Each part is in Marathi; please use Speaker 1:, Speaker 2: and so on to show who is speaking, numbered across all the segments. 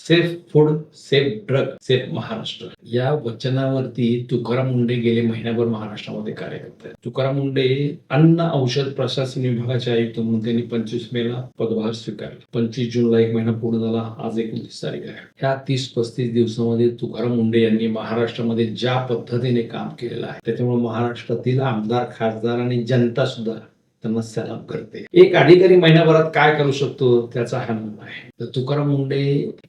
Speaker 1: Safe food, safe drug, safe Maharashtra या वचनावरती तुकाराम मुंडे गेले महिनाभर महाराष्ट्रामध्ये कार्य करत आहेत. तुकाराम मुंडे अन्न औषध प्रशासन विभागाचे आयुक्त म्हणून त्यांनी 25 मेला पदभार स्वीकारला. 25 जूनला एक महिना पूर्ण झाला. आज 29 तारीख आहे. ह्या 30-35 दिवसामध्ये तुकाराम मुंडे यांनी महाराष्ट्रामध्ये ज्या पद्धतीने काम केलेलं आहे त्याच्यामुळे महाराष्ट्रातील आमदार, खासदार आणि जनता सुद्धा त्यांना सलाम करते. एक अधिकारी महिनाभरात काय करू शकतो त्याचा हा नमुना आहे. तर तुकाराम मुंडे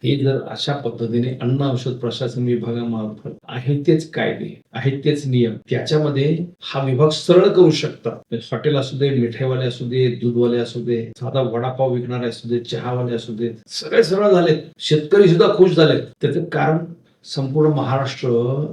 Speaker 1: हे जर अशा पद्धतीने अन्न औषध प्रशासन विभागामार्फत आहेत तेच कायदे, आहेत तेच नियम त्याच्यामध्ये हा विभाग सरळ करू शकतात. हॉटेल असू दे, मिठाईवाले असू दे, दूधवाले असू दे, साधा वडापाव विकणारे असू दे, चहावाले असू दे, सगळे सरळ झालेत. शेतकरी सुद्धा खुश झालेत. त्याचं कारण संपूर्ण महाराष्ट्र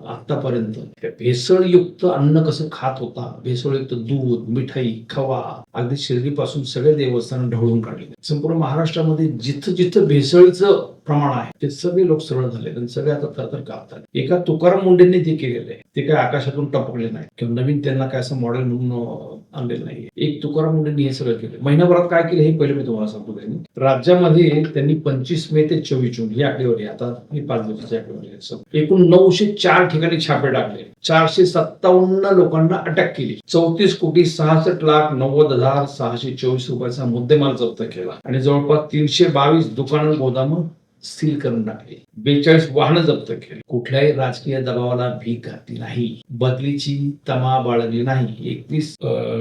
Speaker 1: आतापर्यंत भेसळयुक्त अन्न कसं खात होता, भेसळयुक्त दूध, मिठाई, खवा, अगदी शिर्डीपासून सगळे देवस्थान ढवळून काढले. संपूर्ण महाराष्ट्रामध्ये जिथं जिथं भेसळीचं प्रमाण आहे ते सगळे लोक सरळ झाले आणि सगळे आता तर कापतात. एका तुकाराम मुंडेंनी ते केलेलं आहे. ते काय आकाशातून टपकले नाही किंवा नवीन त्यांना काय असं मॉडेल म्हणून आणलेलं नाही. एक तुकाराम मुंडेंनी हे सगळं केलं. महिनाभरात काय केलं हे पहिले मी तुम्हाला सांगतो. त्यांनी राज्यामध्ये त्यांनी 25 मे ते 24 जून ही आकडेवारी, आता ही 5 दिवसाची आकडेवारी आहे. एकूण 904 ठिकाणी छापे टाकले. 457 लोकांना अटक केली. 34,66,90,624 रुपयाचा मुद्देमाल जप्त केला आणि जवळपास 322 दुकानं, गोदामं सील करून टाकली. 42 वाहनं जप्त केली. कुठल्याही राजकीय दबावाला भीक घातली नाही. बदलीची तमा बाळगली नाही. 21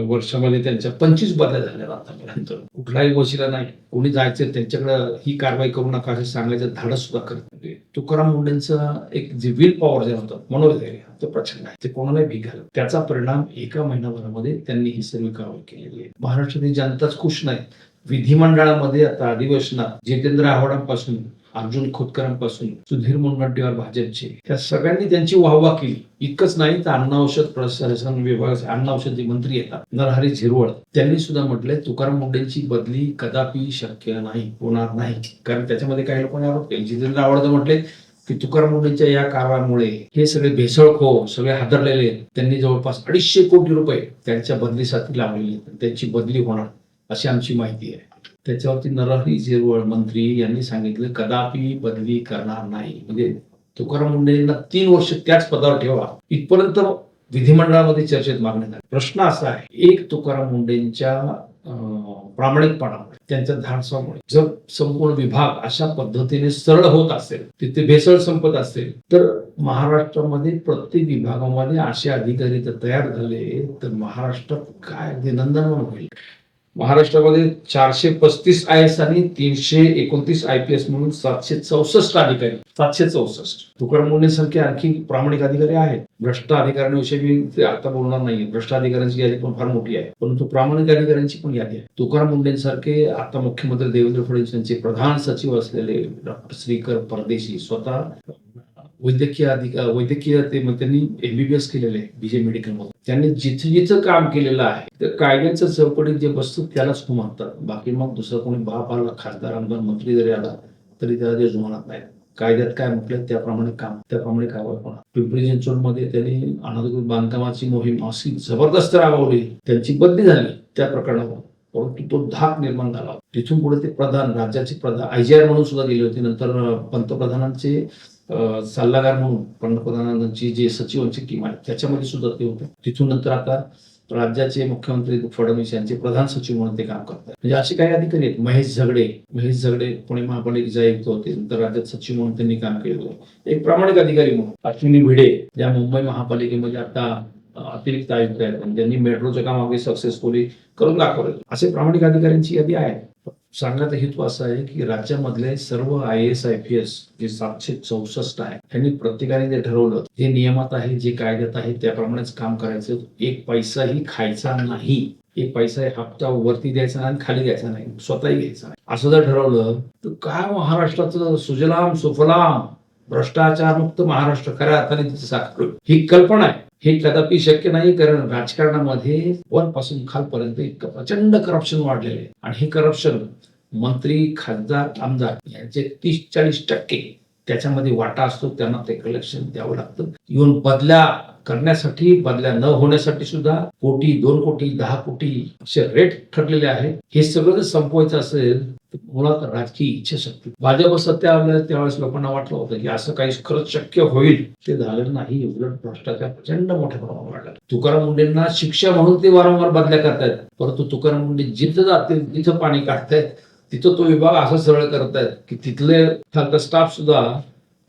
Speaker 1: वर्षामध्ये त्यांच्या 25 बदल्या झाल्या आतापर्यंत. कुठलाही वशिला नाही. कोणी जायचं त्यांच्याकडे ही कारवाई करू नका असं सांगायचं धाडस सुद्धा करत नाही. तुकाराम मुंडेंचं एक जे विल पॉवर जे होतं, मनोधैर्य, ते प्रचंड आहे. ते कोणालाही भीक घालत. त्याचा परिणाम एका महिनाभरामध्ये त्यांनी ही सर्व कारवाई केलेली आहे. महाराष्ट्रातील जनताच खुश नाही. विधिमंडळामध्ये आता अधिवेशनात जितेंद्र आव्हाडांपासून, अर्जुन खोतकरांपासून, सुधीर मुनगंटीवार भाजपचे, त्या सगळ्यांनी त्यांची वाहवा केली. इतकंच नाही तर अन्न औषध प्रशासन विभागाचे अन्न औषध मंत्री येतात नरहरी झिरवळ, त्यांनी सुद्धा म्हटलंय तुकाराम मुंडेंची बदली कदापि शक्य नाही, होणार नाही. कारण त्याच्यामध्ये काही लोकांनी आरोप केले. जितेंद्र आव्हाड म्हटले की तुकाराम मुंडेंच्या या कारवामुळे हे सगळे भेसळखोर, सगळे हादरलेले, त्यांनी जवळपास 250 कोटी रुपये त्यांच्या बदलीसाठी लावलेले. त्यांची बदली होणार अशी आमची माहिती आहे. त्याच्यावरती नरहरी झिरवळ मंत्री यांनी सांगितलं कदापि बदली करणार नाही. म्हणजे तुकाराम मुंडेंना 3 वर्ष त्याच पदावर ठेवा इथपर्यंत विधिमंडळामध्ये चर्चेत मागण्यात आले. प्रश्न असा आहे, एक तुकाराम मुंडेंच्या प्रामाणिकपणामुळे, त्यांच्या धाडसामुळे जर संपूर्ण विभाग अशा पद्धतीने सरळ होत असेल, तिथे भेसळ संपत असेल, तर महाराष्ट्रामध्ये प्रत्येक विभागामध्ये असे अधिकारी जर तयार झाले तर महाराष्ट्रात काय नंदनवन होईल. महाराष्ट्रामध्ये 435 IAS आणि 329 IPS म्हणून 764 अधिकारी, 764. तुकाराम मुंडेंसारखे आणखी प्रामाणिक अधिकारी आहेत. भ्रष्ट अधिकाऱ्यांविषयी मी आता बोलणार नाही. भ्रष्ट अधिकाऱ्यांची यादी पण फार मोठी आहे, परंतु प्रामाणिक अधिकाऱ्यांची पण यादी आहे. तुकाराम मुंडेंसारखे आता मुख्यमंत्री देवेंद्र फडणवीस यांचे प्रधान सचिव असलेले डॉक्टर श्रीकर परदेशी स्वतः वैद्यकीय त्यांनी MBBS केलेले BJ मेडिकल मध्ये. त्यांनी जिथं जिथं काम केलेलं आहे तर कायद्याच्या चौकटीत जे बसतं त्यालाच हो म्हणतात. बाकी मग दुसरं कोणी बाप आला, खासदार, आमदार, मंत्री जरी आला तरी त्याला ते जुमानत नाही. कायद्यात काय म्हटलं त्याप्रमाणे कारवाई होणार. पिंपरी चिंचवडमध्ये त्यांनी अनधिकृत बांधकामाची मोहीम अशी जबरदस्त राबवली. त्यांची बदली झाली त्या प्रकरणावर, परंतु तो धाक निर्माण झाला. तिथून पुढे ते प्रधान, राज्याचे प्रधान IGR म्हणून सुद्धा गेले होते. नंतर पंतप्रधानांचे सल्लागार म्हणून, पंतप्रधानांची जे सचिवांची टीम आहे त्याच्यामध्ये सुद्धा ते होते. तिथून नंतर आता राज्याचे मुख्यमंत्री फडणवीस यांचे प्रधान सचिव म्हणून ते काम करतात. म्हणजे असे काही अधिकारी आहेत. महेश झगडे पुणे महापालिकेचे आयुक्त होते, नंतर राज्यात सचिव म्हणून त्यांनी काम केलं. एक प्रामाणिक अधिकारी म्हणून अश्विनी भिडे ज्या मुंबई महापालिकेमध्ये आता अतिरिक्त आयुक्त आहेत, ज्यांनी मेट्रोचं काम अगदी सक्सेसफुली करून दाखवलं. असे प्रामाणिक अधिकाऱ्यांची यादी आहे. सांगण्याचा हेतू असा आहे की राज्यामधले सर्व IAS IPS जे 764 आहे त्यांनी प्रत्येकाने जे ठरवलं, जे नियमात आहे, जे कायद्यात आहे त्याप्रमाणेच काम करायचं. एक पैसाही खायचा नाही. एक पैसा हप्ता वरती द्यायचा नाही, खाली द्यायचा नाही, स्वतःही घ्यायचा नाही. असं जर ठरवलं तर काय महाराष्ट्राचं सुजलाम सुफलाम भ्रष्टाचार मुक्त महाराष्ट्र खऱ्या अर्थाने तिथे साकार होईल. ही कल्पना आहे. हे कदापि शक्य नाही, कारण राजकारणामध्ये वरपासून खालपर्यंत इतकं प्रचंड करप्शन वाढलेलं आहे. आणि हे करप्शन मंत्री, खासदार, आमदार यांचे 30-40% त्याच्यामध्ये वाटा असतो, त्यांना ते कलेक्शन द्यावं लागतं. इव्हन बदल्या करण्यासाठी, बदल्या न होण्यासाठी सुद्धा कोटी, 2 कोटी, 10 कोटी असे रेट ठरलेले आहेत. हे सगळं जर संपवायचं असेल तर मुळात राजकीय इच्छाशक्ती. भाजप सत्ता आलं त्यावेळेस लोकांना वाटलं होतं की असं काही खरंच शक्य होईल. ते झालं नाही. उलट भ्रष्टाचार प्रचंड मोठ्या प्रमाणावर वाढला. तुकाराम मुंडेंना शिक्षा म्हणून ते वारंवार बदल्या करतायत, परंतु तुकाराम मुंडे जिथं जातील तिथं पाणी काढतायत, तिथं तो विभाग असं सरळ करतायत की तिथले खालचा स्टाफ सुद्धा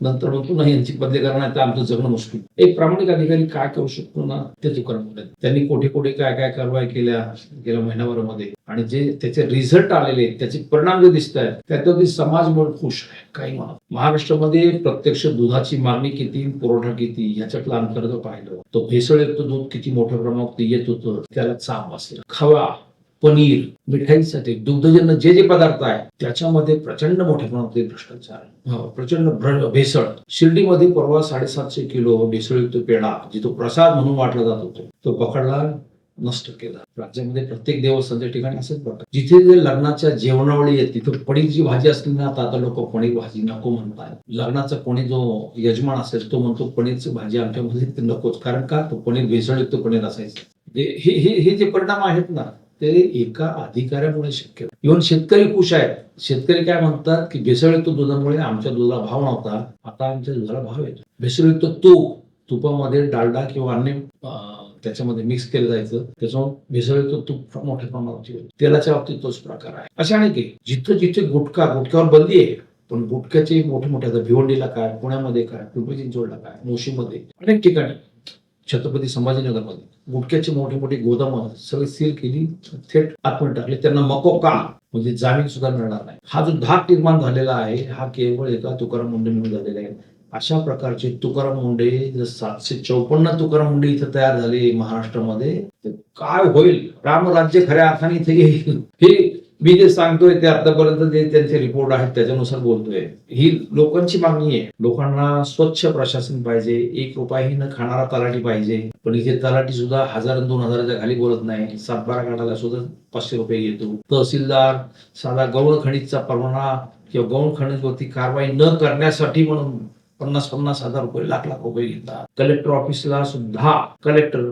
Speaker 1: नंतर म्हणतो नाही यांची बदली करणार तर आमचं जगणं मुश्किल. एक प्रामाणिक अधिकारी काय करू शकतो ना, ते तुकाराम मुंडे. त्यांनी कोठे कोठे काय काय कारवाई केल्या गेल्या महिन्याभरामध्ये, आणि जे त्याचे रिझल्ट आलेले, त्याचे परिणाम जे दिसत आहेत, त्याच्यावरती समाज म्हणून खुश आहे. काही म्हणा, महाराष्ट्रामध्ये प्रत्यक्ष दुधाची मागणी किती, पुरवठा किती, याच्यातलं अंतर जर पाहिलं तर भेसळयुक्त दूध किती मोठ्या प्रमाणात येत होतं, त्याला चाप असेल. खवा, पनीर, मिठाईसाठी दुग्धजन्य जे जे पदार्थ आहेत त्याच्यामध्ये प्रचंड मोठ्या प्रमाणात भ्रष्टाचार, प्रचंड भेसळ. शिर्डीमध्ये परवा 750 किलो भेसळयुक्त पेढा जिथं प्रसाद म्हणून वाटला जात होतो, तो पकडला, नष्ट केला. राज्यामध्ये प्रत्येक देवस्थानच्या ठिकाणी असेच बघा, जिथे जे लग्नाच्या जेवणावळी आहे तिथं पनीरची भाजी असली ना, आता लोक पनीर भाजी नको म्हणतात. लग्नाचा कोणी जो यजमान असेल तो म्हणतो पनीरची भाजी आमच्यामध्ये नकोच, कारण का, तो पनीर भेसळयुक्त पनीर असायचं. हे जे परिणाम आहेत ना, ते एका अधिकाऱ्यामुळे शक्य. इव्हन शेतकरी खुश आहेत. शेतकरी काय म्हणतात की भेसळयुक्त दुधामुळे आमच्या दुधाला भाव नव्हता, आता आमच्या दुधाला भाव येतो. भेसळयुक्त तुपामध्ये डालडा किंवा अन्य त्याच्यामध्ये मिक्स केलं जायचं, त्याच्यामुळे भेसळयुक्त तूप मोठ्या प्रमाणात. तेलाच्या बाबतीत तोच प्रकार आहे. अशा अनेक जिथे जिथे गुटखावर बंदी आहे, पण गुटख्याचे मोठे मोठे, आता भिवंडीला काय, पुण्यामध्ये काय, पिंपरी चिंचवडला काय, मोशीमध्ये अनेक ठिकाणी, छत्रपती संभाजीनगरमध्ये गुटख्याचे मोठे मोठे गोदाम सगळे सील केली, थेट आतमध्ये टाकले. त्यांना मकोका म्हणजे जामीन सुद्धा मिळणार नाही. हा जो धाक निर्माण झालेला आहे, हा केवळ एका तुकाराम मुंडेंमुळे झालेला आहे. अशा प्रकारचे तुकाराम मुंडे जर 754 तुकाराम मुंडे इथं तयार झाले महाराष्ट्रामध्ये, तर काय होईल? रामराज्य खऱ्या अर्थाने इथे येईल. हे मी जे सांगतोय ते आतापर्यंत जे त्यांचे रिपोर्ट आहेत त्याच्यानुसार बोलतोय. ही लोकांची मागणी आहे. लोकांना स्वच्छ प्रशासन पाहिजे, 1 रुपयाही न खाणारा तलाठी पाहिजे. पण इथे तलाठी सुद्धा 1000-2000च्या खाली बोलत नाही. 7-12 काढायला सुद्धा 500 रुपये घेतो. तहसीलदार साधा गौण खनिजचा परवाना किंवा गौण खनिजवरती कारवाई न करण्यासाठी म्हणून 50-50 हजार रुपये, लाख रुपये घेतात. कलेक्टर ऑफिसला सुद्धा कलेक्टर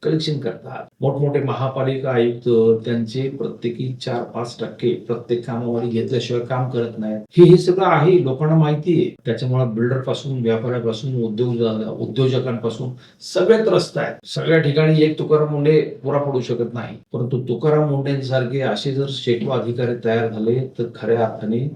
Speaker 1: कलेक्शन करतात. मोठमोठे महापालिका आयुक्त त्यांचे प्रत्येकी 4-5% प्रत्येक कामावर घेतल्याशिवाय काम करत नाहीत. हे सगळं आहे, लोकांना माहिती आहे. त्याच्यामुळे बिल्डर पासून, व्यापाऱ्यापासून, उद्योजकांपासून सगळे त्रस्त आहेत. सगळ्या ठिकाणी एक तुकाराम मुंडे पुरा पडू शकत नाही, परंतु तुकाराम मुंडेंसारखे असे जर शेकडो अधिकारी तयार झाले तर खऱ्या अर्थाने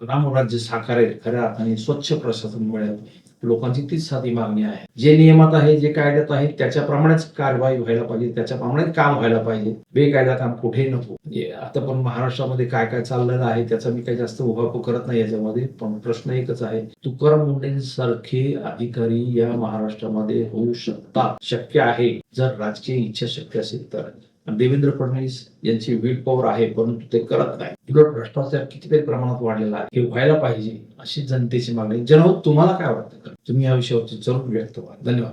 Speaker 1: रामराज्य साकारेल, खऱ्या अर्थाने स्वच्छ प्रशासन मिळेल. लोकांची तीच साधी मागणी आहे. जे नियमात आहे, जे कायद्यात आहे त्याच्याप्रमाणेच कारवाई व्हायला पाहिजे, त्याच्याप्रमाणे काम व्हायला पाहिजे. बेकायदा काम कुठेही नको. आता पण महाराष्ट्रामध्ये काय काय चाललेलं आहे त्याचा मी काही जास्त उहापोह करत नाही याच्यामध्ये, पण प्रश्न एकच आहे, तुकाराम मुंडेंसारखे अधिकारी या महाराष्ट्रामध्ये होऊ शकतात, शक्य आहे जर राजकीय इच्छाशक्ती असेल तर. देवेंद्र फडणवीस यांची विल पॉवर आहे, परंतु ते करत नाही. उलट भ्रष्टाचार कितीतरी प्रमाणात वाढलेला आहे. हे व्हायला पाहिजे अशी जनतेची मागणी. जनहो, तुम्हाला काय वाटतं? तुम्ही या विषयावरती जरूर व्यक्त व्हा. धन्यवाद.